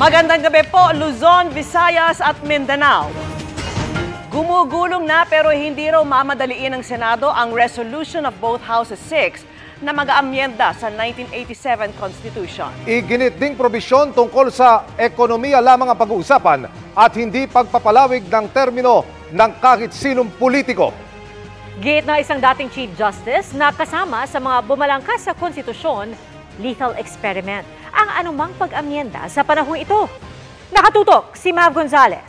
Magandang gabi po, Luzon, Visayas at Mindanao. Gumugulong na pero hindi raw mamadaliin ng Senado ang resolution of both Houses 6 na mag-aamyenda sa 1987 Constitution. Iginit ding probisyon tungkol sa ekonomiya lamang ang pag-uusapan at hindi pagpapalawig ng termino ng kahit sinong politiko. Gate na isang dating Chief Justice na kasama sa mga bumalangkas sa konstitusyon, lethal experiment ang anumang pag-amyenda sa panahong ito. Nakatutok si Mav Gonzalez.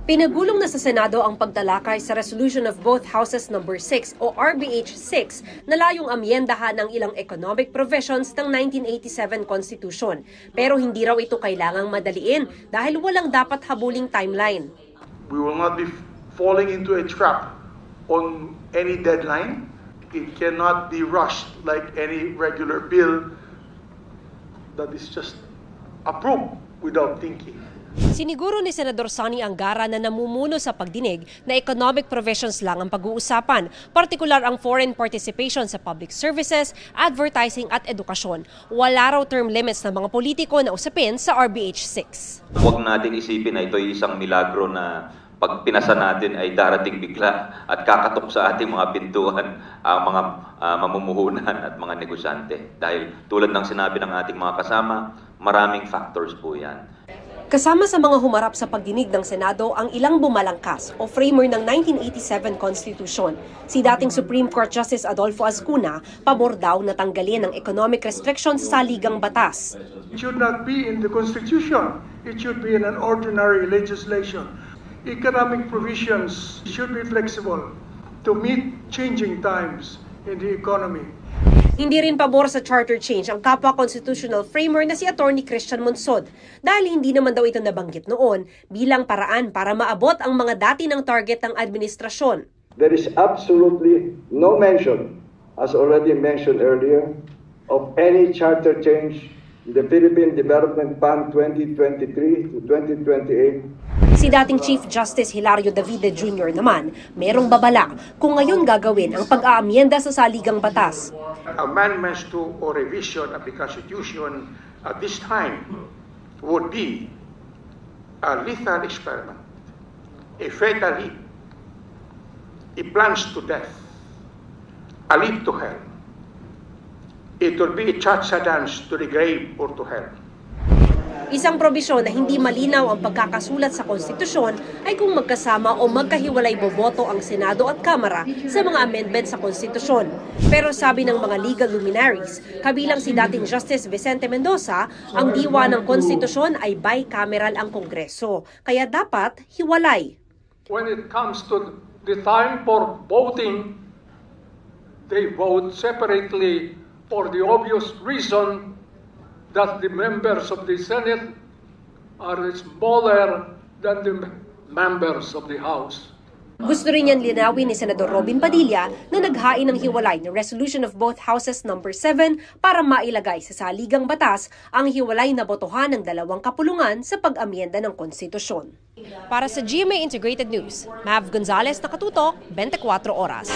Pinagulong na sa Senado ang pagtalakay sa Resolution of both Houses No. 6 o RBH 6 na layong amyendahan ng ilang economic provisions ng 1987 Constitution. Pero hindi raw ito kailangang madaliin dahil walang dapat habuling timeline. We will not be falling into a trap on any deadline. It cannot be rushed like any regular bill that is just approved without thinking. Siniguro ni Senador Sonny Angara na namumuno sa pagdinig na economic provisions lang ang pag-uusapan, partikular ang foreign participation sa public services, advertising at edukasyon. Wala raw term limits ng mga politiko na usapin sa RBH 6. Huwag natin isipin na ito ay isang milagro na pag pinasa natin ay darating bigla at kakatok sa ating mga pintuan ang mga mamumuhunan at mga negosyante. Dahil tulad ng sinabi ng ating mga kasama, maraming factors po yan. Kasama sa mga humarap sa pagdinig ng Senado ang ilang bumalangkas o framer ng 1987 Constitution. Si dating Supreme Court Justice Adolfo Azcuna, pabor daw na tanggalin ang economic restrictions sa saligang batas. It should not be in the Constitution. It should be in an ordinary legislation. Economic provisions should be flexible to meet changing times in the economy. Hindi rin pabor sa charter change ang kapwa constitutional framer na si Attorney Christian Monsod dahil hindi naman daw ito nabanggit noon bilang paraan para maabot ang mga dati ng target ng administrasyon. There is absolutely no mention, as already mentioned earlier, of any charter change in the Philippine Development Fund 2023 to 2028. Si dating Chief Justice Hilario Davide Jr. naman, merong babala kung ngayon gagawin ang pag-aamyenda sa saligang batas. Amendments to or revision of the Constitution at this time would be a lethal experiment, a fatal leap, a plunge to death, a leap to hell. It will be a cha-cha dance to the grave or to hell. Isang probisyon na hindi malinaw ang pagkakasulat sa konstitusyon ay kung magkasama o magkahiwalay boboto ang Senado at Kamara sa mga amendment sa konstitusyon. Pero sabi ng mga legal luminaries, kabilang si dating Justice Vicente Mendoza, ang diwa ng konstitusyon ay bicameral ang Kongreso, kaya dapat hiwalay. When it comes to the time for voting, they vote separately for the obvious reason that the members of the Senate are smaller than the members of the House. Gusto rin yan linawin ni Senador Robin Padilla na naghain ng hiwalay ng Resolution of both Houses No. 7 para mailagay sa saligang batas ang hiwalay na botohan ng dalawang kapulungan sa pag-amyenda ng konstitusyon. Para sa GMA Integrated News, Mav Gonzalez, nakatutok, 24 Oras.